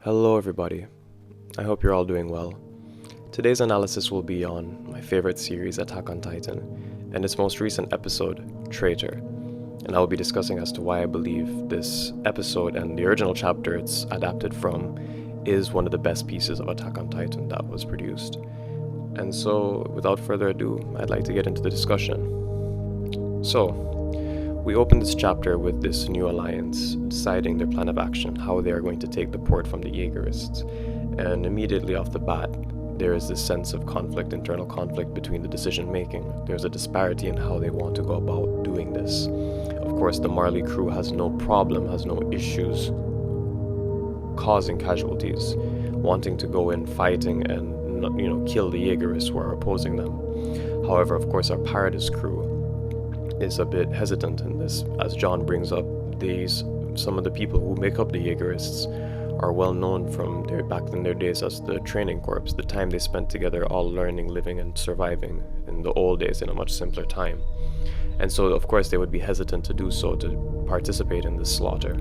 Hello, everybody. I hope you're all doing well. Today's analysis will be on my favorite series, Attack on Titan, and its most recent episode, Traitor. And I will be discussing as to why I believe this episode and the original chapter it's adapted from is one of the best pieces of Attack on Titan that was produced. And so, without further ado, I'd like to get into the discussion. So, we open this chapter with this new alliance deciding their plan of action, how they are going to take the port from the Jaegerists. And immediately off the bat, there is this sense of conflict, internal conflict between the decision making. There's a disparity in how they want to go about doing this. Of course, the Marley crew has no problem, has no issues causing casualties, wanting to go in fighting and kill the Jaegerists who are opposing them. However, of course, our Paradis crew is a bit hesitant in this, as John brings up some of the people who make up the Jaegerists are well known from back in their days as the training corps, the time they spent together all learning, living and surviving in the old days in a much simpler time. And so of course they would be hesitant to do so, to participate in this slaughter.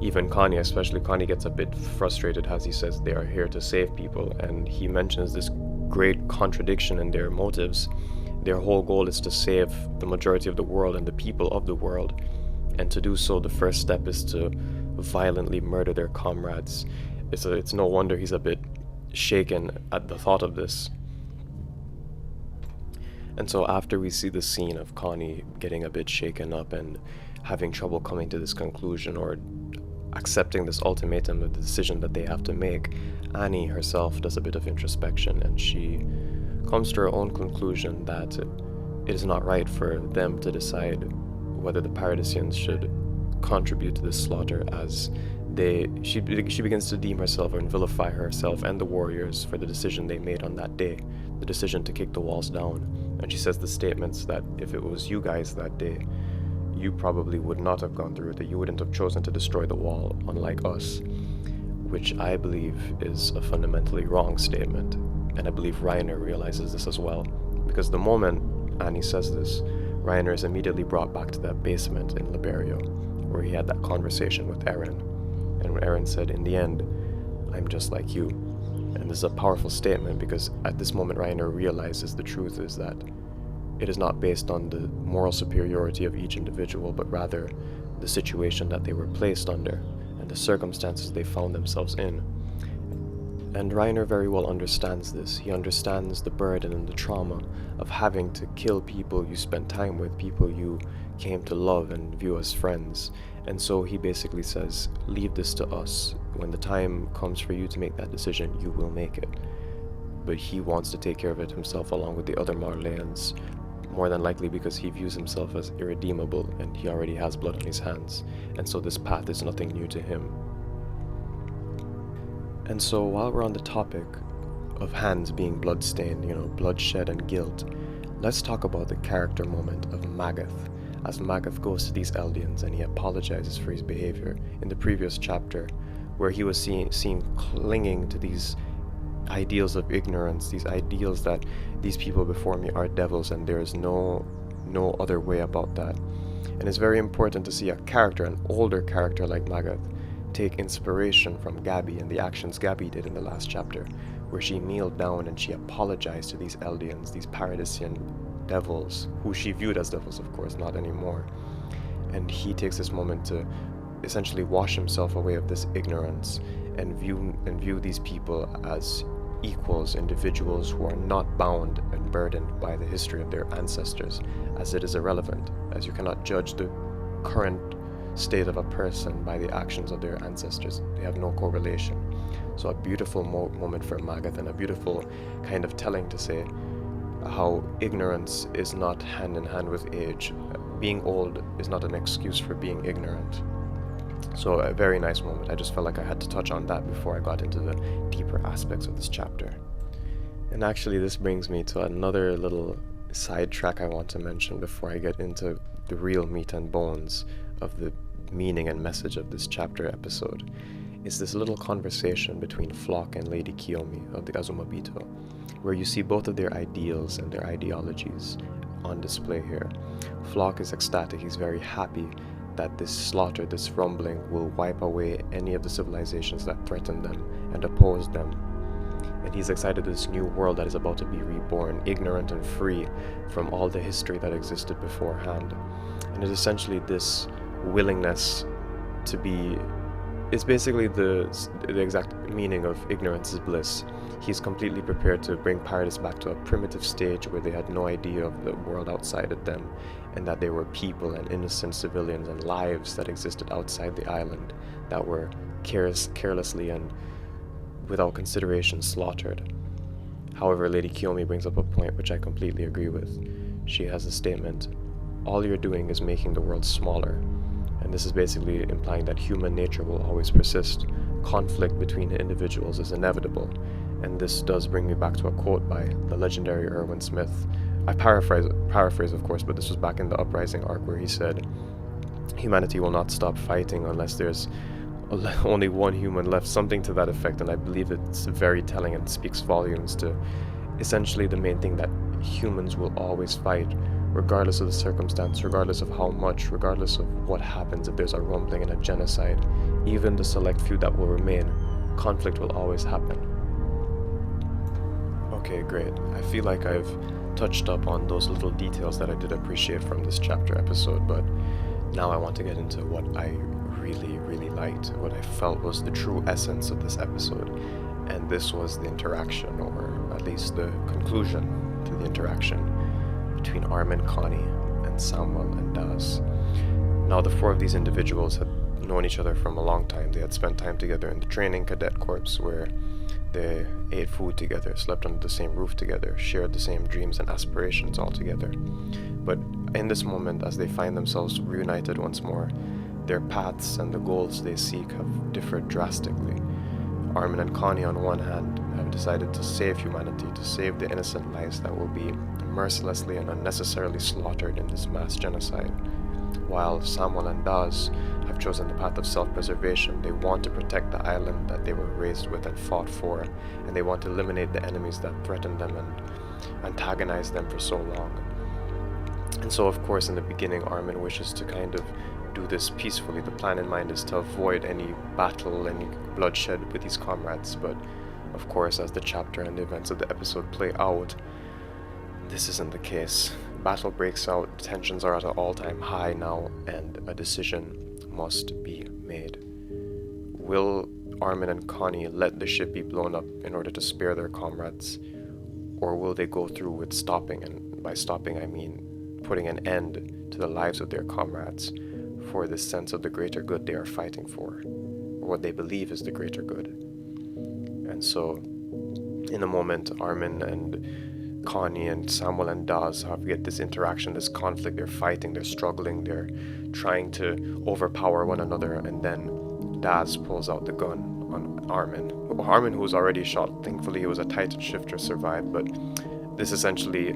Even especially Connie gets a bit frustrated as he says they are here to save people, and he mentions this great contradiction in their motives. Their whole goal is to save the majority of the world and the people of the world, and to do so the first step is to violently murder their comrades. It's no wonder he's a bit shaken at the thought of this. And so after we see the scene of Connie getting a bit shaken up and having trouble coming to this conclusion or accepting this ultimatum of the decision that they have to make, Annie herself does a bit of introspection, and she comes to her own conclusion that it is not right for them to decide whether the Paradisians should contribute to this slaughter, as she begins to deem herself and vilify herself and the warriors for the decision they made on that day, the decision to kick the walls down. And she says the statements that if it was you guys that day, you probably would not have gone through it, that you wouldn't have chosen to destroy the wall, unlike us, which I believe is a fundamentally wrong statement. And I believe Reiner realizes this as well, because the moment Annie says this, Reiner is immediately brought back to that basement in Liberio, where he had that conversation with Eren. And when Eren said, in the end, I'm just like you. And this is a powerful statement, because at this moment Reiner realizes the truth is that it is not based on the moral superiority of each individual, but rather the situation that they were placed under and the circumstances they found themselves in. And Reiner very well understands this. He understands the burden and the trauma of having to kill people you spent time with, people you came to love and view as friends. And so he basically says, leave this to us. When the time comes for you to make that decision, you will make it. But he wants to take care of it himself along with the other Marleyans, more than likely because he views himself as irredeemable and he already has blood on his hands. And so this path is nothing new to him. And so while we're on the topic of hands being bloodstained, bloodshed and guilt, let's talk about the character moment of Magath, as Magath goes to these Eldians and he apologizes for his behavior in the previous chapter, where he was seen clinging to these ideals of ignorance, these ideals that these people before me are devils and there is no other way about that. And it's very important to see a character, an older character like Magath, take inspiration from Gabi and the actions Gabi did in the last chapter, where she kneeled down and she apologized to these Eldians, these Paradisian devils, who she viewed as devils, of course, not anymore. And he takes this moment to essentially wash himself away of this ignorance and view these people as equals, individuals who are not bound and burdened by the history of their ancestors, as it is irrelevant, as you cannot judge the current state of a person by the actions of their ancestors. They have no correlation. So a beautiful moment for Magath, and a beautiful kind of telling to say how ignorance is not hand in hand with age. Being old is not an excuse for being ignorant. So a very nice moment. I just felt like I had to touch on that before I got into the deeper aspects of this chapter. And actually this brings me to another little sidetrack I want to mention before I get into the real meat and bones of the meaning and message of this chapter episode. Is this little conversation between Flock and Lady Kiyomi of the Azumabito, where you see both of their ideals and their ideologies on display here. Flock is ecstatic, he's very happy that this slaughter, this rumbling, will wipe away any of the civilizations that threaten them and oppose them. And he's excited this new world that is about to be reborn, ignorant and free from all the history that existed beforehand. And it's essentially this willingness to be, it's basically the exact meaning of ignorance is bliss. He's completely prepared to bring paradise back to a primitive stage where they had no idea of the world outside of them, and that there were people and innocent civilians and lives that existed outside the island that were carelessly and without consideration slaughtered. However, Lady Kiyomi brings up a point which I completely agree with. She has a statement, all you're doing is making the world smaller. And this is basically implying that human nature will always persist. Conflict between individuals is inevitable. And this does bring me back to a quote by the legendary Erwin Smith. I paraphrase of course, but this was back in the Uprising arc where he said, humanity will not stop fighting unless there's only one human left, something to that effect. And I believe it's very telling and speaks volumes to essentially the main thing, that humans will always fight, regardless of the circumstance, regardless of how much, regardless of what happens. If there's a rumbling and a genocide, even the select few that will remain, conflict will always happen. Okay, great. I feel like I've touched up on those little details that I did appreciate from this chapter episode, but now I want to get into what I really liked, what I felt was the true essence of this episode. And this was the interaction, or at least the conclusion to the interaction between Armin, Connie, and Samuel and Daz. Now, the four of these individuals had known each other from a long time. They had spent time together in the training cadet corps, where they ate food together, slept under the same roof together, shared the same dreams and aspirations all together. But in this moment, as they find themselves reunited once more, their paths and the goals they seek have differed drastically. Armin and Connie, on one hand, have decided to save humanity, to save the innocent lives that will be mercilessly and unnecessarily slaughtered in this mass genocide, while Samuel and Daz have chosen the path of self-preservation. They want to protect the island that they were raised with and fought for, and they want to eliminate the enemies that threatened them and antagonized them for so long. And so, of course, in the beginning, Armin wishes to kind of do this peacefully. The plan in mind is to avoid any battle, any bloodshed with his comrades, but of course, as the chapter and the events of the episode play out, this isn't the case. Battle breaks out, tensions are at an all-time high now, and a decision must be made. Will Armin and Connie let the ship be blown up in order to spare their comrades, or will they go through with stopping, and by stopping I mean putting an end to the lives of their comrades for this sense of the greater good they are fighting for, or what they believe is the greater good? And so, in a moment, Armin and Connie and Samuel and Daz get this interaction, this conflict. They're fighting, they're struggling, they're trying to overpower one another, and then Daz pulls out the gun on Armin. Armin, who was already shot, thankfully he was a Titan shifter, survived, but this essentially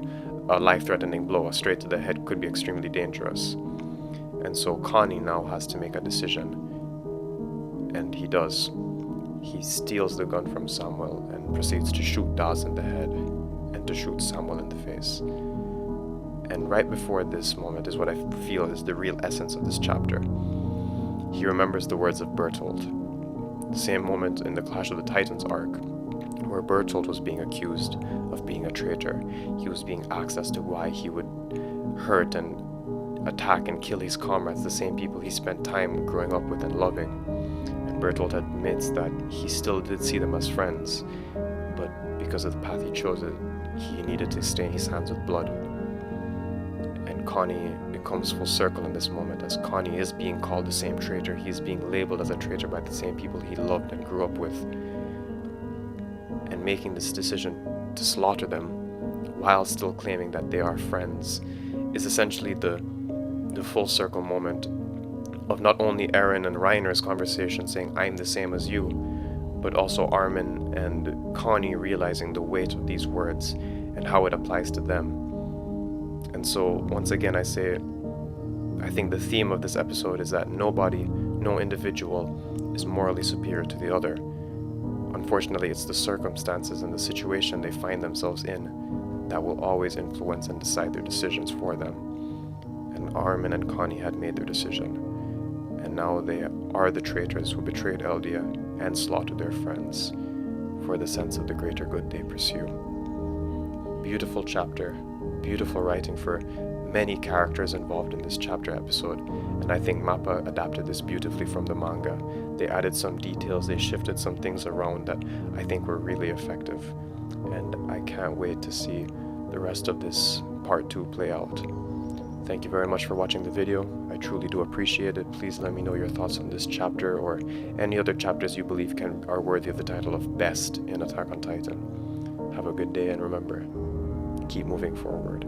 a life-threatening blow, straight to the head, could be extremely dangerous. And so Connie now has to make a decision, and he does. He steals the gun from Samuel and proceeds to shoot Daz in the head and to shoot Samuel in the face. And right before this moment is what I feel is the real essence of this chapter. He remembers the words of Bertolt. The same moment in the Clash of the Titans arc, where Bertolt was being accused of being a traitor. He was being asked as to why he would hurt and attack and kill his comrades, the same people he spent time growing up with and loving. And Bertolt admits that he still did see them as friends, but because of the path he chose, he needed to stain his hands with blood. And Connie, it comes full circle in this moment, as Connie is being called the same traitor. He is being labeled as a traitor by the same people he loved and grew up with. And making this decision to slaughter them while still claiming that they are friends is essentially the full circle moment of not only Aaron and Reiner's conversation saying, I'm the same as you, but also Armin and Connie realizing the weight of these words and how it applies to them. And so, once again, I say, I think the theme of this episode is that nobody, no individual, is morally superior to the other. Unfortunately, it's the circumstances and the situation they find themselves in that will always influence and decide their decisions for them. And Armin and Connie had made their decision. and now they are the traitors who betrayed Eldia and slaughtered their friends for the sense of the greater good they pursue. Beautiful chapter, beautiful writing for many characters involved in this chapter episode, and I think Mappa adapted this beautifully from the manga. They added some details, they shifted some things around that I think were really effective, and I can't wait to see the rest of this part 2 play out. Thank you very much for watching the video. I truly do appreciate it. Please let me know your thoughts on this chapter or any other chapters you believe are worthy of the title of Best in Attack on Titan. Have a good day, and remember, keep moving forward.